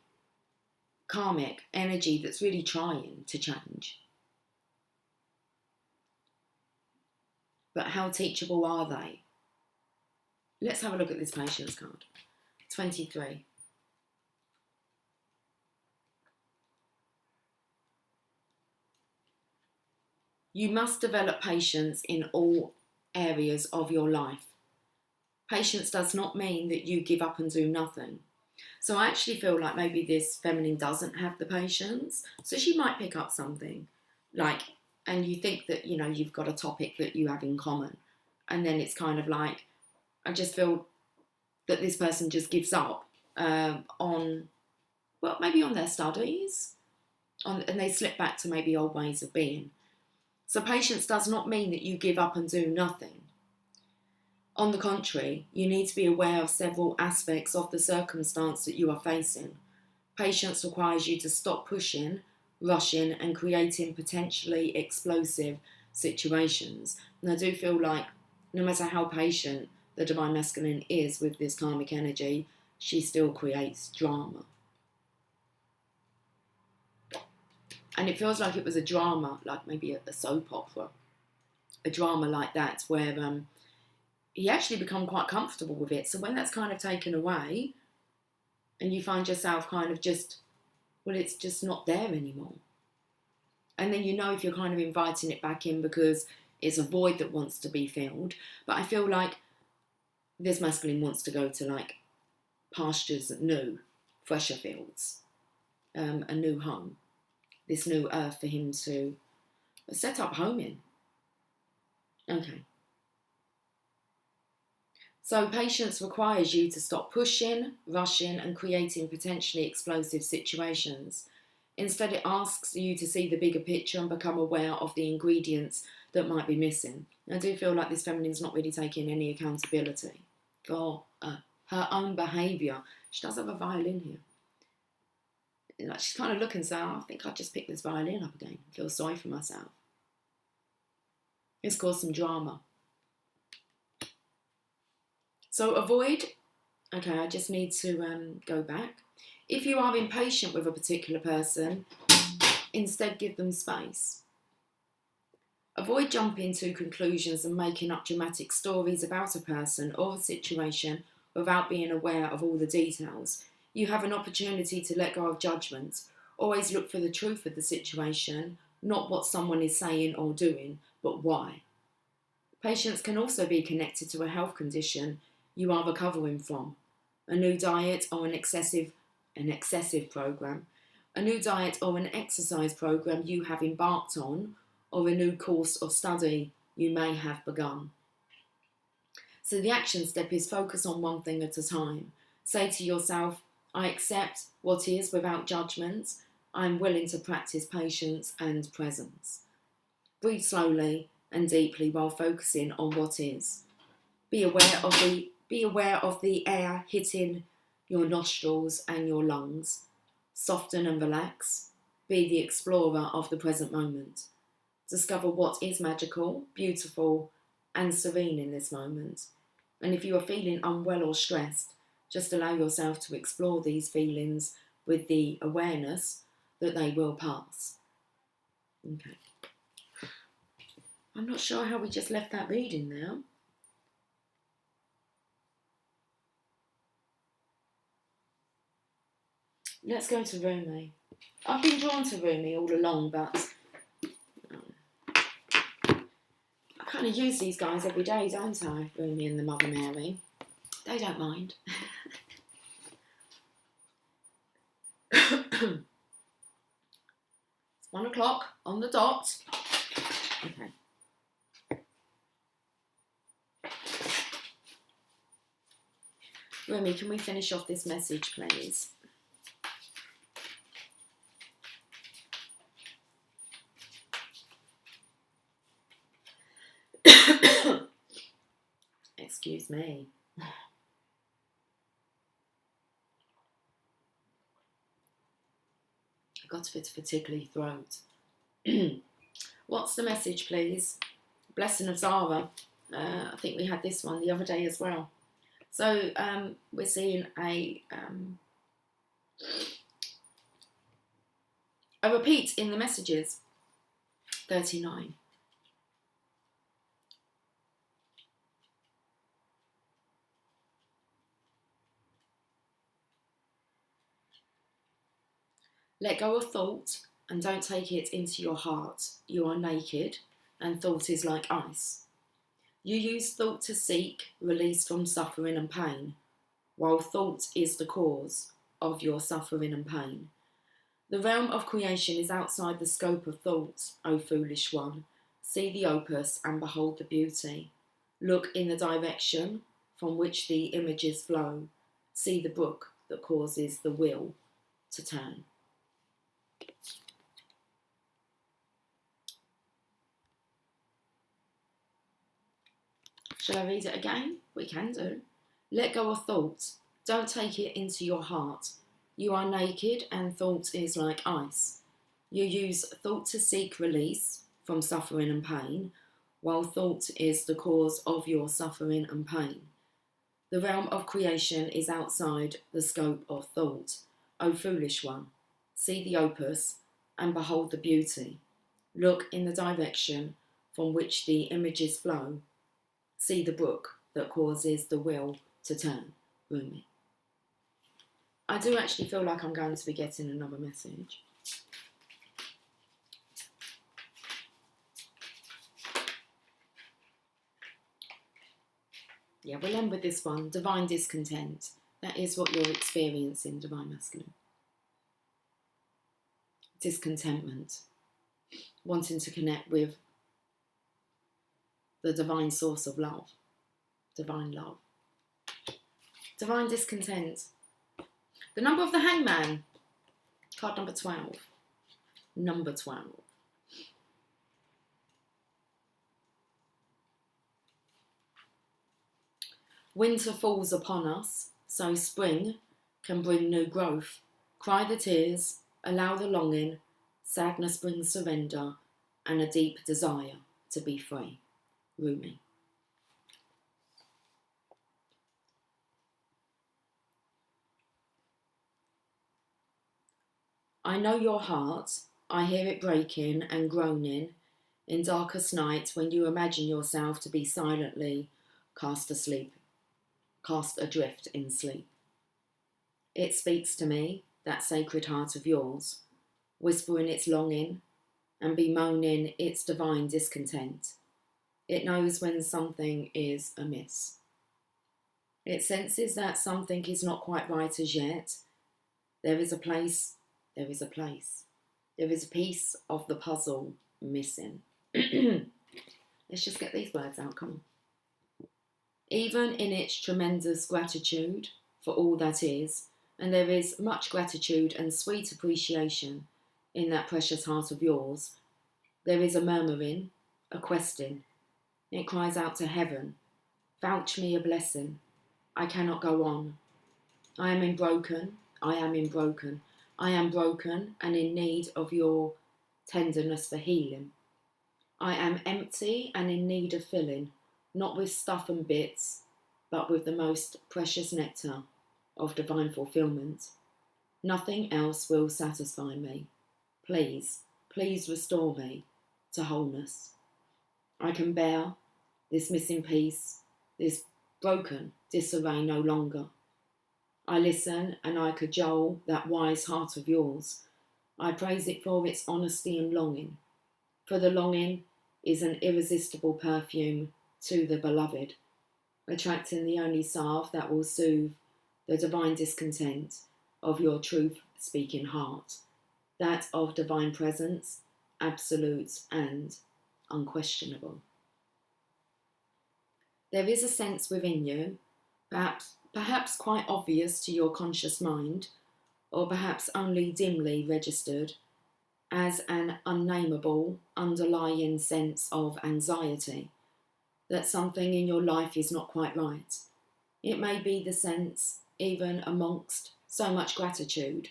karmic energy that's really trying to change. But how teachable are they? Let's have a look at this patience card. 23. You must develop patience in all areas of your life. Patience does not mean that you give up and do nothing. So I actually feel like maybe this feminine doesn't have the patience. So she might pick up something and you think that, you've got a topic that you have in common. And then it's kind of like, I just feel that this person just gives up on, well, maybe on their studies, and they slip back to maybe old ways of being. So patience does not mean that you give up and do nothing. On the contrary, you need to be aware of several aspects of the circumstance that you are facing. Patience requires you to stop pushing, rushing, and creating potentially explosive situations. And I do feel like no matter how patient the Divine Masculine is with this karmic energy, she still creates drama. And it feels like it was a drama, like maybe a soap opera, a drama like that, where he actually become quite comfortable with it. So when that's kind of taken away, and you find yourself kind of just, well, it's just not there anymore. And then you know if you're kind of inviting it back in because it's a void that wants to be filled. But I feel like this masculine wants to go to like pastures, new, fresher fields, a new home, this new earth for him to set up home in. Okay. So patience requires you to stop pushing, rushing, and creating potentially explosive situations. Instead, it asks you to see the bigger picture and become aware of the ingredients that might be missing. I do feel like this feminine's not really taking any accountability for her own behaviour. She does have a violin here. Like she's kind of looking, so I think I'll just pick this violin up again. I feel sorry for myself. It's caused some drama. So avoid, okay, I just need to go back. If you are impatient with a particular person, instead give them space. Avoid jumping to conclusions and making up dramatic stories about a person or a situation without being aware of all the details. You have an opportunity to let go of judgment. Always look for the truth of the situation, not what someone is saying or doing, but why. Patience can also be connected to a health condition you are recovering from, a new diet or an excessive program, a new diet or an exercise program you have embarked on, or a new course of study you may have begun. So the action step is focus on one thing at a time. Say to yourself, I accept what is without judgment. I am willing to practice patience and presence. Breathe slowly and deeply while focusing on what is. Be aware of the air hitting your nostrils and your lungs. Soften and relax. Be the explorer of the present moment. Discover what is magical, beautiful, and serene in this moment. And if you are feeling unwell or stressed, just allow yourself to explore these feelings with the awareness that they will pass. Okay. I'm not sure how we just left that reading now. Let's go to Rumi. I've been drawn to Rumi all along, but I kind of use these guys every day, don't I? Rumi and the Mother Mary. They don't mind. It's 1 o'clock on the dot. Okay. Rumi, can we finish off this message, please? Excuse me. I've got a bit of a tickly throat. What's the message, please? Blessing of Zara. I think we had this one the other day as well. So we're seeing a repeat in the messages. 39. Let go of thought and don't take it into your heart. You are naked and thought is like ice. You use thought to seek release from suffering and pain, while thought is the cause of your suffering and pain. The realm of creation is outside the scope of thought, O foolish one. See the opus and behold the beauty. Look in the direction from which the images flow. See the brook that causes the wheel to turn. Shall I read it again? We can do. Let go of thought. Don't take it into your heart. You are naked and thought is like ice. You use thought to seek release from suffering and pain, while thought is the cause of your suffering and pain. The realm of creation is outside the scope of thought. O foolish one, see the opus and behold the beauty. Look in the direction from which the images flow. See the brook that causes the wheel to turn. Rumi. I do actually feel like I'm going to be getting another message. Yeah, we'll end with this one. Divine discontent. That is what you're experiencing, Divine Masculine. Discontentment. Wanting to connect with the divine source of love. Divine love. Divine discontent. The number of the hangman. Card number 12. Number 12. Winter falls upon us, so spring can bring new growth. Cry the tears, allow the longing, sadness brings surrender and a deep desire to be free. Rumi. I know your heart, I hear it breaking and groaning in darkest night when you imagine yourself to be silently cast adrift in sleep. It speaks to me, that sacred heart of yours, whispering its longing and bemoaning its divine discontent. It knows when something is amiss. It senses that something is not quite right as yet. There is a place, there is a place. There is a piece of the puzzle missing. Let's just get these words out, come on. Even in its tremendous gratitude for all that is, and there is much gratitude and sweet appreciation in that precious heart of yours, there is a murmuring, a questing. It cries out to heaven, vouch me a blessing. I cannot go on. I am in broken, I am in broken. I am broken and in need of your tenderness for healing. I am empty and in need of filling, not with stuff and bits, but with the most precious nectar of divine fulfillment. Nothing else will satisfy me. Please, please restore me to wholeness. I can bear this missing piece, this broken disarray no longer. I listen and I cajole that wise heart of yours. I praise it for its honesty and longing, for the longing is an irresistible perfume to the beloved, attracting the only salve that will soothe the divine discontent of your truth-speaking heart, that of divine presence, absolute and unquestionable. There is a sense within you, perhaps quite obvious to your conscious mind, or perhaps only dimly registered, as an unnameable, underlying sense of anxiety, that something in your life is not quite right. It may be the sense, even amongst so much gratitude,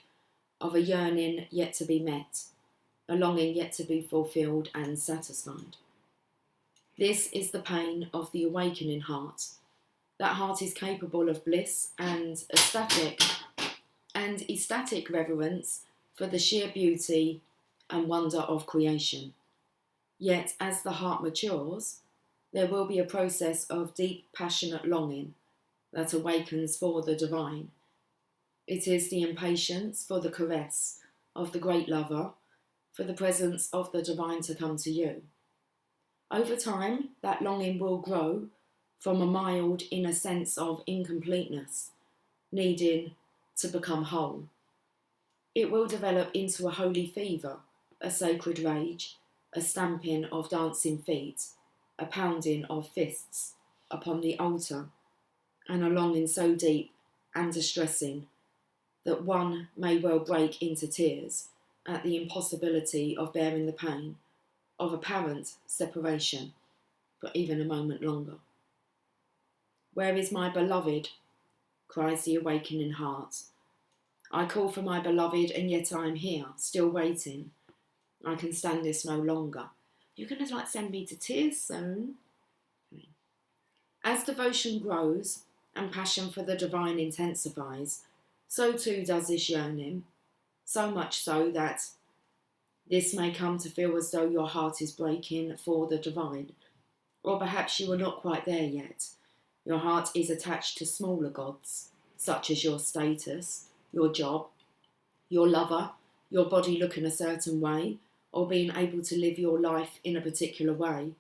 of a yearning yet to be met, a longing yet to be fulfilled and satisfied. This is the pain of the awakening heart. That heart is capable of bliss and ecstatic reverence for the sheer beauty and wonder of creation. Yet, as the heart matures, there will be a process of deep, passionate longing that awakens for the divine. It is the impatience for the caress of the great lover, for the presence of the divine to come to you. Over time, that longing will grow from a mild inner sense of incompleteness, needing to become whole. It will develop into a holy fever, a sacred rage, a stamping of dancing feet, a pounding of fists upon the altar, and a longing so deep and distressing that one may well break into tears at the impossibility of bearing the pain of apparent separation for even a moment longer. Where is my beloved? Cries the awakening heart. I call for my beloved, and yet I am here, still waiting. I can stand this no longer. You're going to send me to tears soon. As devotion grows and passion for the divine intensifies, so too does this yearning, so much so that this may come to feel as though your heart is breaking for the divine, or perhaps you are not quite there yet. Your heart is attached to smaller gods, such as your status, your job, your lover, your body looking a certain way, or being able to live your life in a particular way.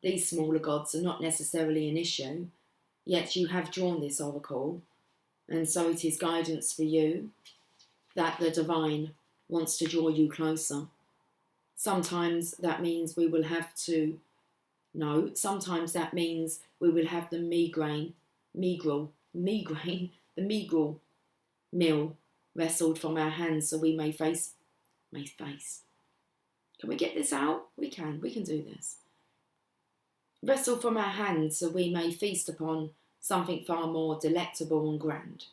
These smaller gods are not necessarily an issue, yet you have drawn this oracle, and so it is guidance for you that the divine wants to draw you closer. Sometimes that means we will have to, sometimes that means we will have the meagrel meal wrestled from our hands so we may face. Can we get this out? We can do this. Wrestle from our hands so we may feast upon something far more delectable and grand.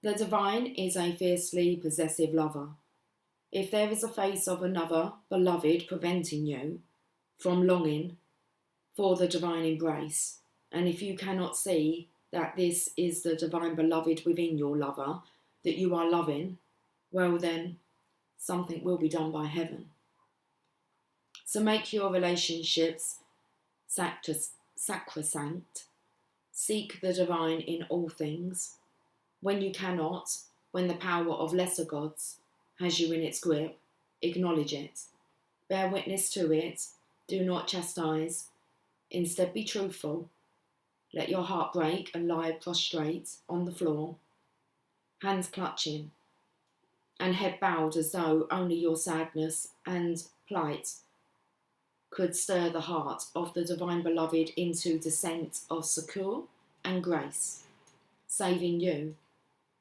The divine is a fiercely possessive lover. If there is a face of another beloved preventing you from longing for the divine embrace, and if you cannot see that this is the divine beloved within your lover that you are loving, well then, something will be done by heaven. So make your relationships sacrosanct. Seek the divine in all things. When you cannot, when the power of lesser gods has you in its grip, acknowledge it. Bear witness to it. Do not chastise. Instead, be truthful. Let your heart break and lie prostrate on the floor, hands clutching, and head bowed as though only your sadness and plight could stir the heart of the divine beloved into descent of succour and grace, saving you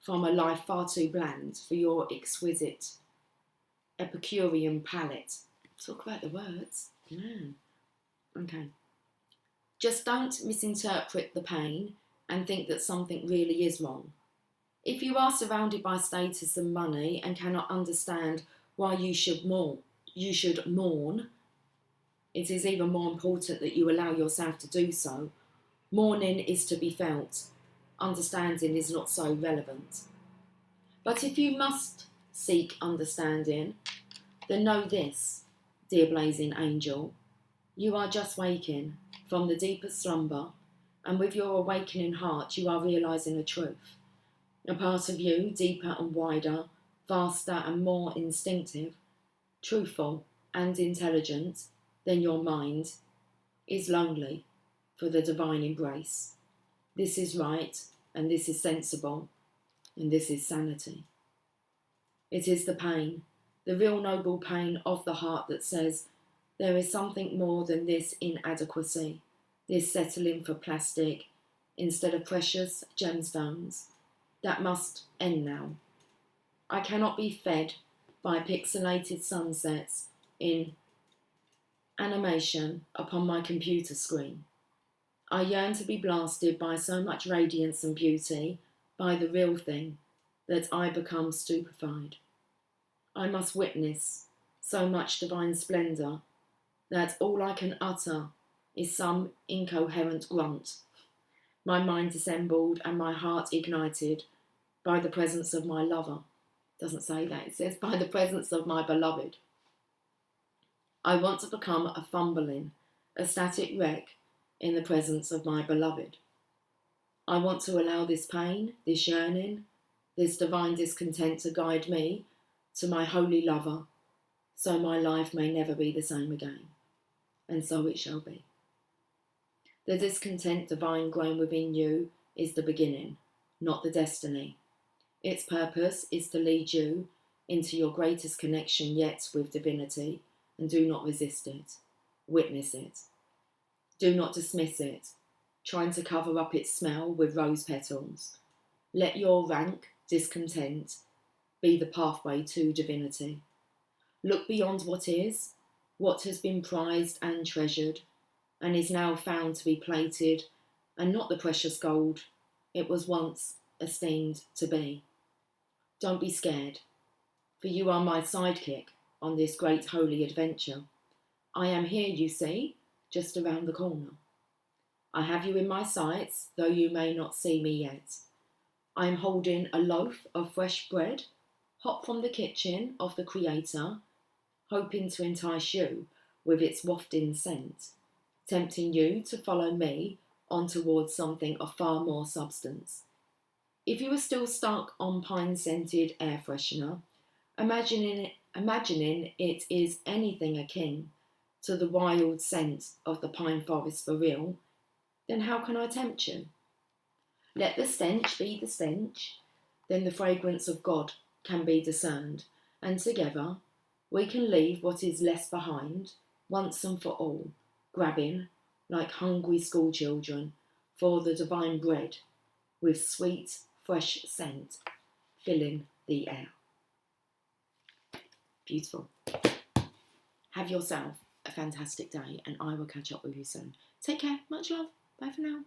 from a life far too bland for your exquisite Epicurean palate. Talk about the words. Yeah. Okay. Just don't misinterpret the pain and think that something really is wrong. If you are surrounded by status and money and cannot understand why you should mourn, it is even more important that you allow yourself to do so. Mourning is to be felt. Understanding is not so relevant. But if you must seek understanding, then know this, dear blazing angel, you are just waking from the deepest slumber, and with your awakening heart you are realising a truth. A part of you, deeper and wider, vaster and more instinctive, truthful and intelligent than your mind, is lonely for the divine embrace. This is right, and this is sensible, and this is sanity. It is the pain, the real noble pain of the heart that says, there is something more than this inadequacy, this settling for plastic instead of precious gemstones. That must end now. I cannot be fed by pixelated sunsets in animation upon my computer screen. I yearn to be blasted by so much radiance and beauty, by the real thing, that I become stupefied. I must witness so much divine splendour that all I can utter is some incoherent grunt, my mind dissembled and my heart ignited by the presence of my lover. It doesn't say that, it says by the presence of my beloved. I want to become a fumbling, a static wreck in the presence of my beloved. I want to allow this pain, this yearning, this divine discontent to guide me to my holy lover, so my life may never be the same again. And so it shall be. The discontent divine grown within you is the beginning, not the destiny. Its purpose is to lead you into your greatest connection yet with divinity, and do not resist it. Witness it. Do not dismiss it. trying to cover up its smell with rose petals. Let your rank discontent be the pathway to divinity. Look beyond what is, what has been prized and treasured, and is now found to be plated, and not the precious gold it was once esteemed to be. Don't be scared, for you are my sidekick on this great holy adventure. I am here, you see, just around the corner. I have you in my sights, though you may not see me yet. I am holding a loaf of fresh bread, hot from the kitchen of the Creator, hoping to entice you with its wafting scent, tempting you to follow me on towards something of far more substance. If you are still stuck on pine-scented air freshener, imagining it is anything akin to the wild scent of the pine forest for real, then how can I tempt you? Let the stench be the stench, then the fragrance of God can be discerned, and together we can leave what is left behind once and for all, grabbing, like hungry schoolchildren, for the divine bread with sweet, fresh scent filling the air. Beautiful. Have yourself a fantastic day, and I will catch up with you soon. Take care. Much love. Bye for now.